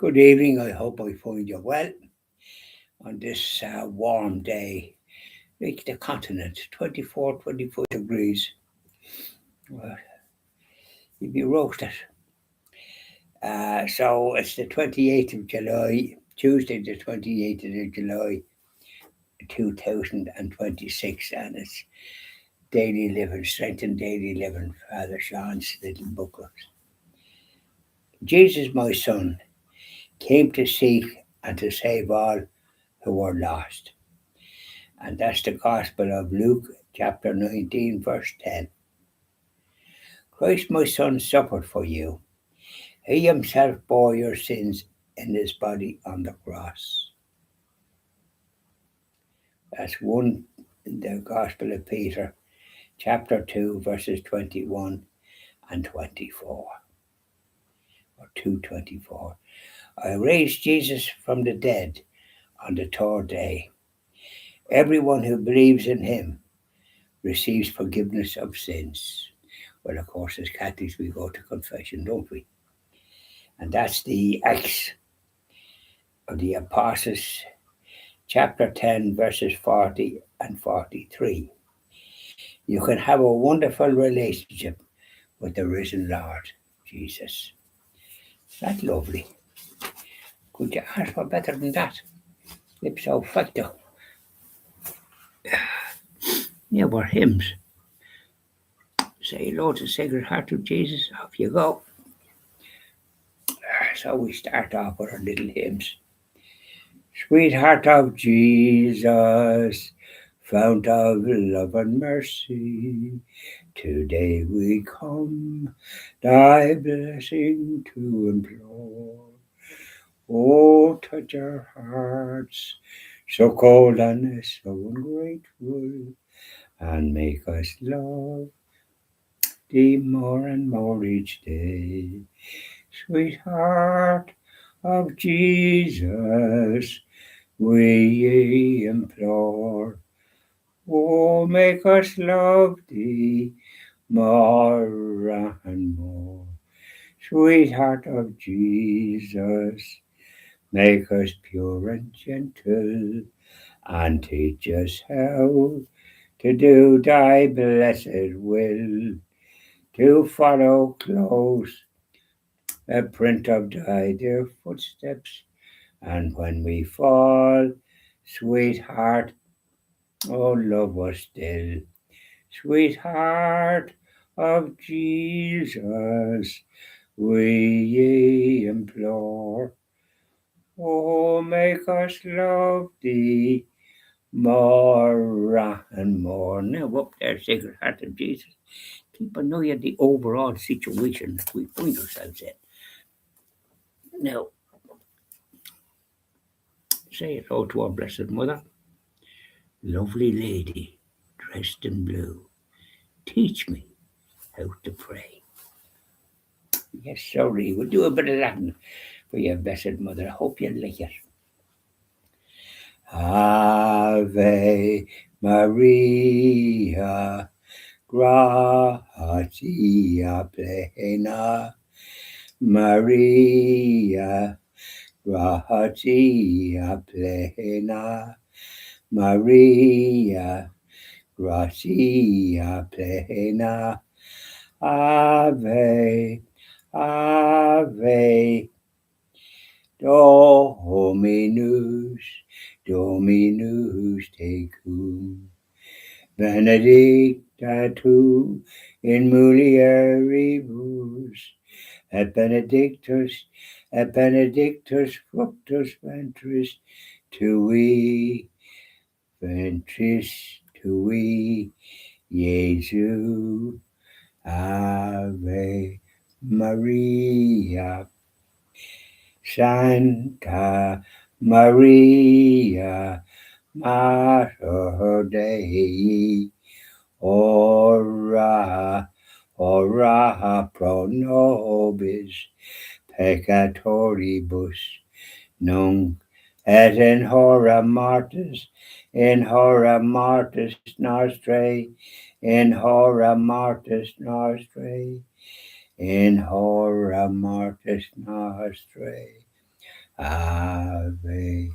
Good evening. I hope I find you well on this warm day. Like the continent, 24, 25 degrees. Uh, You'd be roasted. So it's the 28th of July, Tuesday, the 28th of July, 2026, and it's Daily Living, Strengthen Daily Living, Father Sean's little booklet. Jesus, my son, came to seek and to save all who were lost. And that's the Gospel of Luke, chapter 19, verse 10. Christ, my son, suffered for you. He himself bore your sins in his body on the cross. That's one in the Gospel of Peter, chapter 2, verses 21 and 24, or 2:24. I raised Jesus from the dead on the third day. Everyone who believes in him receives forgiveness of sins. Well, of course, as Catholics, we go to confession, don't we? And that's the Acts of the Apostles, chapter 10, verses 40 and 43. You can have a wonderful relationship with the risen Lord Jesus. That's lovely. Could you ask for better than that? Ipso facto. Yeah, we're hymns. Say hello to Sacred Heart of Jesus. Off you go. So we start off with our little hymns. Sweetheart of Jesus, fount of love and mercy, today we come, thy blessing to implore. Oh, touch our hearts, so cold and so ungrateful, and make us love thee more and more each day. Sweetheart of Jesus, we implore. Oh, make us love thee more and more. Sweetheart of Jesus, make us pure and gentle, and teach us how to do thy blessed will, to follow close the print of thy dear footsteps, and when we fall, sweetheart, oh, love us still. Sweetheart of Jesus, we implore. Oh, make us love thee more and more. Now, up there, Sacred Heart of Jesus. Keep an eye on the overall situation that we find ourselves in. Now, say it out to our Blessed Mother. Lovely lady, dressed in blue, teach me how to pray. Yes, sorry, we'll do a bit of Latin for your Blessed Mother. I hope you like it. Ave Maria, gratia plena, Maria, gratia plena, Maria, gratia plena, Ave, Ave, Dominus, Dominus tecum, benedicta tu in mulieribus, et benedictus fructus ventris tui, ventris tui, Jesu. Ave Maria, Santa Maria, Mater Dei, ora pro nobis peccatoribus, nunc et in hora mortis nostrae, in hora mortis nostrae, in hora mortis nostrae. Ave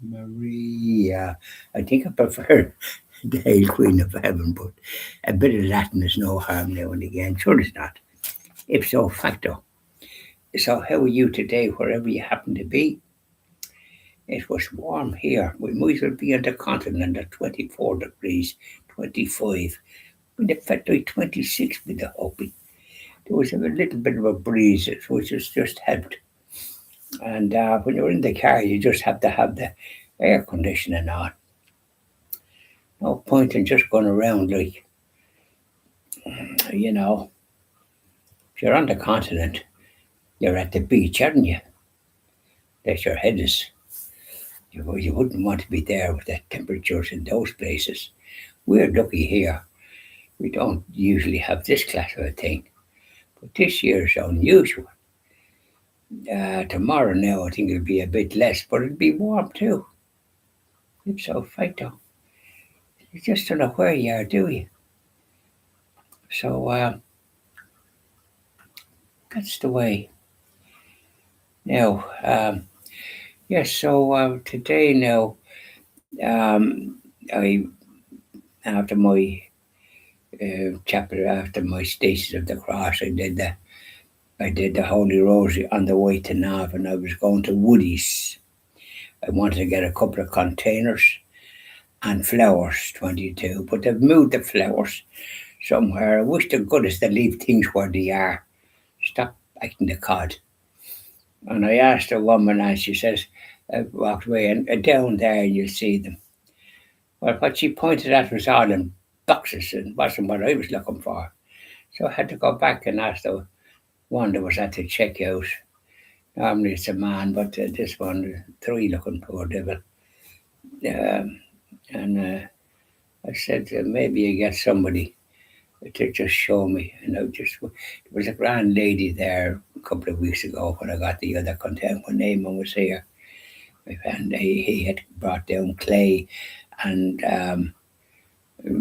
Maria. I think I prefer the Hail Queen of Heaven, but a bit of Latin is no harm now and again. Sure, it's not. Ipso facto. So, how are you today, wherever you happen to be? It was warm here. We might as well be on the continent at 24 degrees, 25. With it felt like 26 with the hoping. There was a little bit of a breeze, which has just helped. And when you're in the car, you just have to have the air conditioning on. No point in just going around like, you know, if you're on the continent, you're at the beach, aren't you? That's your head is. You wouldn't want to be there with the temperatures in those places. We're lucky here. We don't usually have this class of a thing, but this year is unusual. Tomorrow now, I think it'll be a bit less, but it'll be warm too. It's so facto. You just don't know where you are, do you? So that's the way. Now, yes. So today now, I after my chapter after my Stations of the Cross, I did the Holy Rosary on the way to Nav, and I was going to Woody's. I wanted to get a couple of containers and flowers, 22, but they've moved the flowers somewhere. I wish to goodness they leave things where they are. Stop acting the cod. And I asked a woman, and she says, I walked away, and down there you'll see them. Well, what she pointed at was all in boxes and wasn't what I was looking for. So I had to go back and ask the one that was at the checkout. Normally it's a man, but this one, three looking poor devil. Um, and I said, maybe you get somebody to just show me. And there was a grand lady there a couple of weeks ago when I got the other content when Naaman was here. And he had brought down clay and a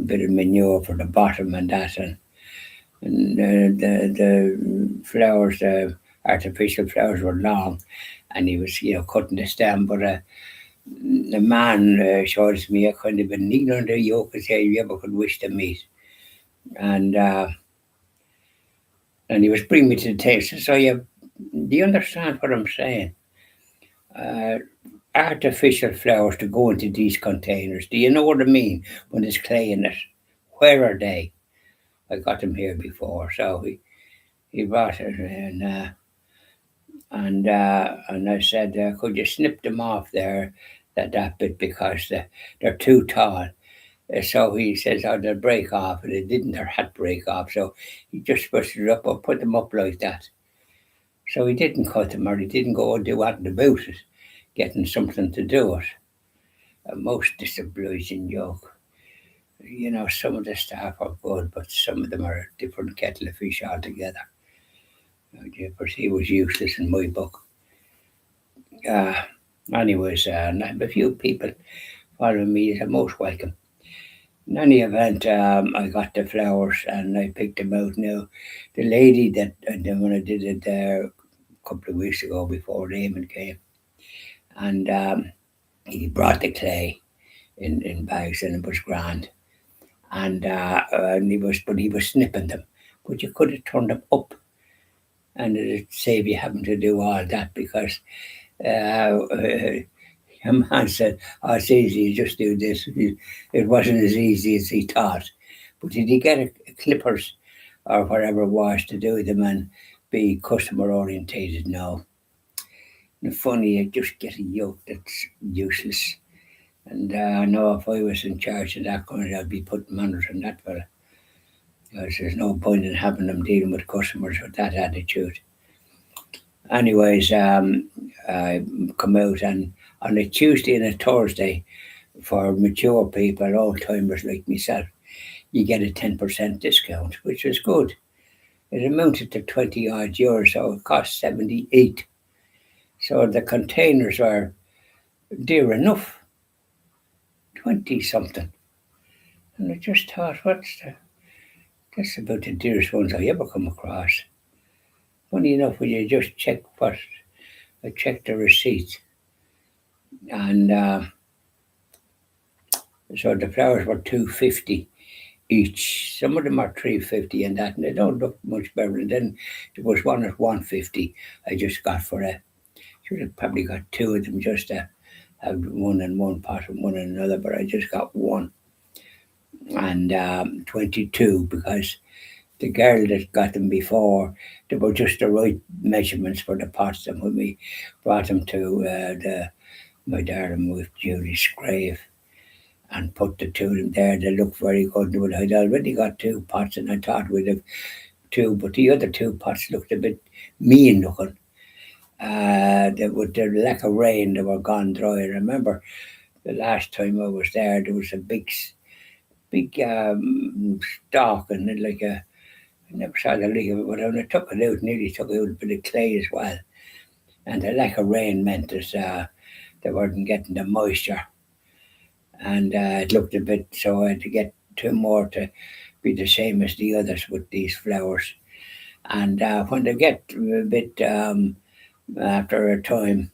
bit of manure for the bottom and that. And the flowers, the artificial flowers were long, and he was, cutting the stem. But the man showed me a kind of a needle under the yoke and said, "You ever could wish to meet." And he was bringing me to the table. So do you understand what I'm saying? Uh, Artificial flowers to go into these containers. Do you know what I mean? When there's clay in it, where are they? I got them here before, so he brought it, and I said, could you snip them off there, that bit, because they're too tall. So he says, oh, they'll break off, and it didn't. Their hat break off, so he just pushed it up or put them up like that. So he didn't cut them, or he didn't go and do anything about it, getting something to do it. A most disobliging joke. Some of the staff are good, but some of them are a different kettle of fish altogether. But he was useless in my book. Uh, Anyways, and I have a few people following me. Is most welcome. In any event, I got the flowers and I picked them out. Now, the lady that when I did it there a couple of weeks ago before Raymond came, and he brought the clay in bags, and it was grand. And he was snipping them, but you could have turned them up, and it'd save you having to do all that because a man said, "Oh, it's easy. You just do this." It wasn't as easy as he thought. But did he get a clippers or whatever it was to do them and be customer orientated? No. And funny, you just get a yoke that's useless. And I know if I was in charge of that kind, I'd be putting manners on that fella. Because there's no point in having them dealing with customers with that attitude. Anyways, I come out and on a Tuesday and a Thursday for mature people, old timers like myself, you get a 10% discount, which was good. It amounted to 20 odd euros, so it cost 78. So the containers are dear enough, 20 something. And I just thought, that's about the dearest ones I ever come across. Funny enough, when you just check I checked the receipt, and so the flowers were 250 each. Some of them are 350 and that, and they don't look much better. And then there was one at 150 I just got for a. Should have probably got two of them just to have one in one pot and one in another, but I just got one. And 22 because the girl that got them before, they were just the right measurements for the pots. And when we brought them to my darling wife Judy's grave and put the two of them there, they looked very good. I'd already got two pots, and I thought we'd have two, but the other two pots looked a bit mean looking. With the lack of rain, they were gone dry. I remember the last time I was there was a big stalk, and like a. I never saw the leak of it, but when I took it out, nearly took out a bit of clay as well. And the lack of rain meant that they weren't getting the moisture. And it looked a bit, so I had to get two more to be the same as the others with these flowers. And when they get a bit after a time,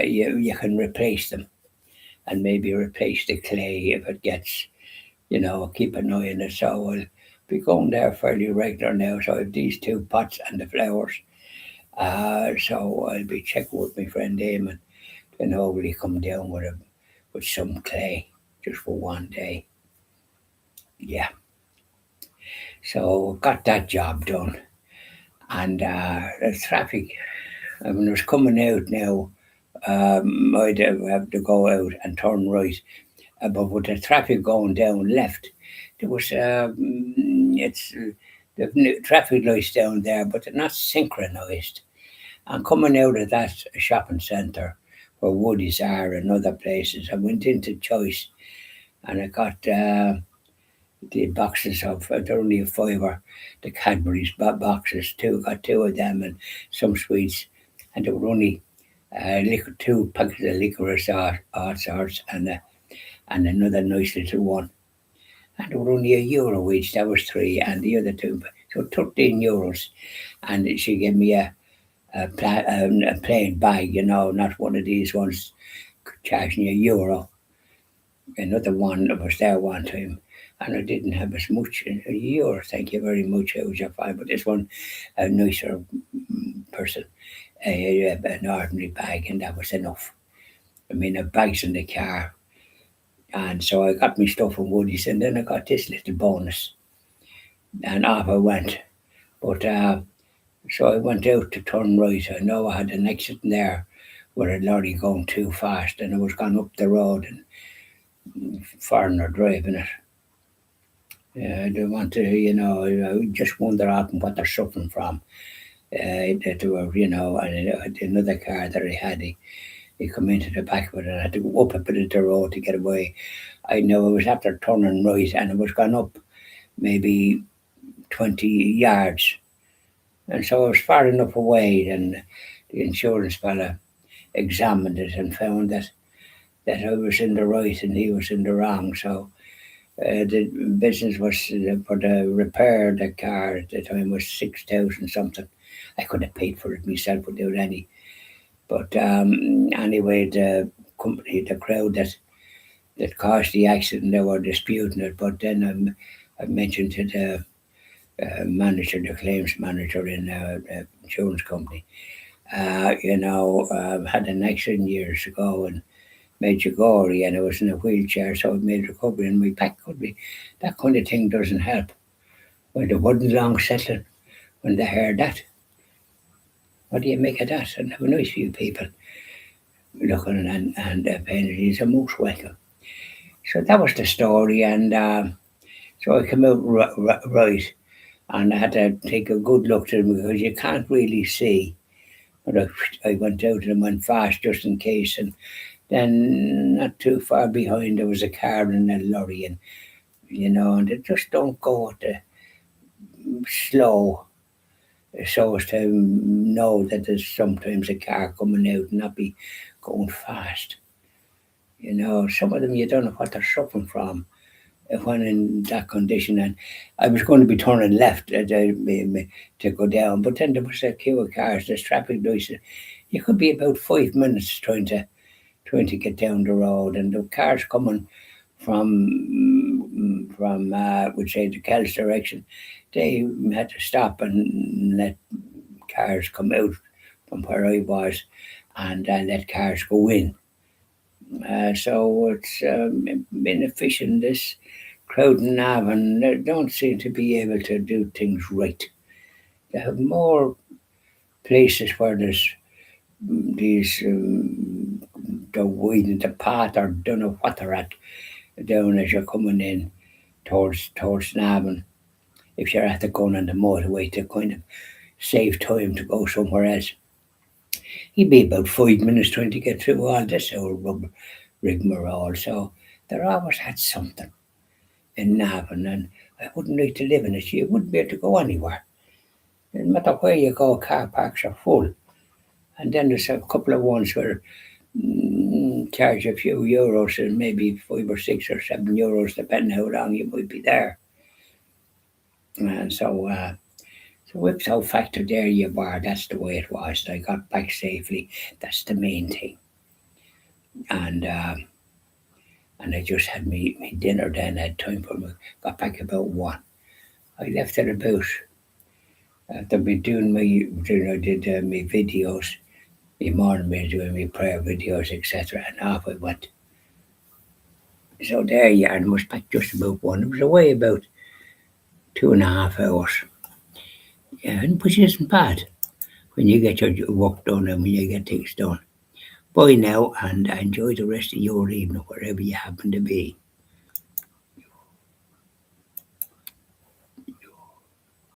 you can replace them and maybe replace the clay if it gets, keep an eye on it. So I'll be going there fairly regular now. So I have these two pots and the flowers. So I'll be checking with my friend Damon, and hopefully come down with some clay just for one day. Yeah. So got that job done. And the traffic, when I was coming out now, I'd have to go out and turn right. But with the traffic going down left, there was it's the traffic lights down there, but they're not synchronised. And coming out of that shopping centre where Woody's are and other places, I went into Choice and I got the boxes of, they're only a fiver, the Cadbury's boxes, got two of them and some sweets. And they were only two packets of licorice all sorts and another nice little one. And they were only €1 each, that was three, and the other two, so €13. And she gave me a plain bag, not one of these ones charging you €1. Another one that was there one time, and I didn't have as much. €1, thank you very much. I was fine, but this one, a nicer person, an ordinary bag, and that was enough. I mean, a bag's in the car, and so I got my stuff from Woody's, and then I got this little bonus, and off I went. But so I went out to turn right. I know I had an exit in there where a lorry going too fast, and I was going up the road and foreigner driving it. They want to, I just wonder often what they're suffering from. That they were, and another car that I had, he come into the back of it, and I had to go up a bit of the road to get away. I know I was after turning right, and it was gone up maybe 20 yards. And so I was far enough away, and the insurance fella examined it and found that I was in the right and he was in the wrong. So the business was for the repair of the car at the time was 6,000 something. I could have paid for it myself without any. But anyway, the company, the crowd that caused the accident, they were disputing it. But then I mentioned to the manager, the claims manager in the insurance company, had an accident years ago and Major Gory, and I was in a wheelchair, so it made recovery, and my back could be. That kind of thing doesn't help. Well, they wasn't long settling when they heard that. What do you make of that? And have a nice few people looking, and penalties are most welcome. So that was the story, and so I came out right, and I had to take a good look to them because you can't really see. But I went out and went fast just in case, and then not too far behind there was a car and a lorry, and and they just don't go at the slow so as to know that there's sometimes a car coming out and not be going fast. Some of them you don't know what they're suffering from when in that condition. And I was going to be turning left to go down, but then there was a queue of cars, there's traffic lights you could be about 5 minutes trying to get down the road, and the cars coming from would say the Kells direction, they had to stop and let cars come out from where I was, and let cars go in. So it's inefficient. This crowd in Navan, they don't seem to be able to do things right. They have more places where there's these they're widening the path or don't know what they're at down as you're coming in towards Navan. If you're at the gun on the motorway to kind of save time to go somewhere else. He'd be about 5 minutes trying to get through all this old rubber rigmarole. So there always had something in Navan, and I wouldn't like to live in it. You wouldn't be able to go anywhere. No matter where you go, car parks are full. And then there's a couple of ones where charge a few euros and maybe 5 or 6 or 7 euros, depending how long you might be there. And so ipso facto, there you were. That's the way it was. I got back safely. That's the main thing. And I just had me dinner then. I had time for me. Got back about 1. I left at about after me doing my I did my videos, my morning video, my prayer videos, etc. And off I went. So there you are. I was back just about 1. It was away about 2.5 hours. Yeah, which isn't bad when you get your work done and when you get things done. Bye now, and enjoy the rest of your evening wherever you happen to be.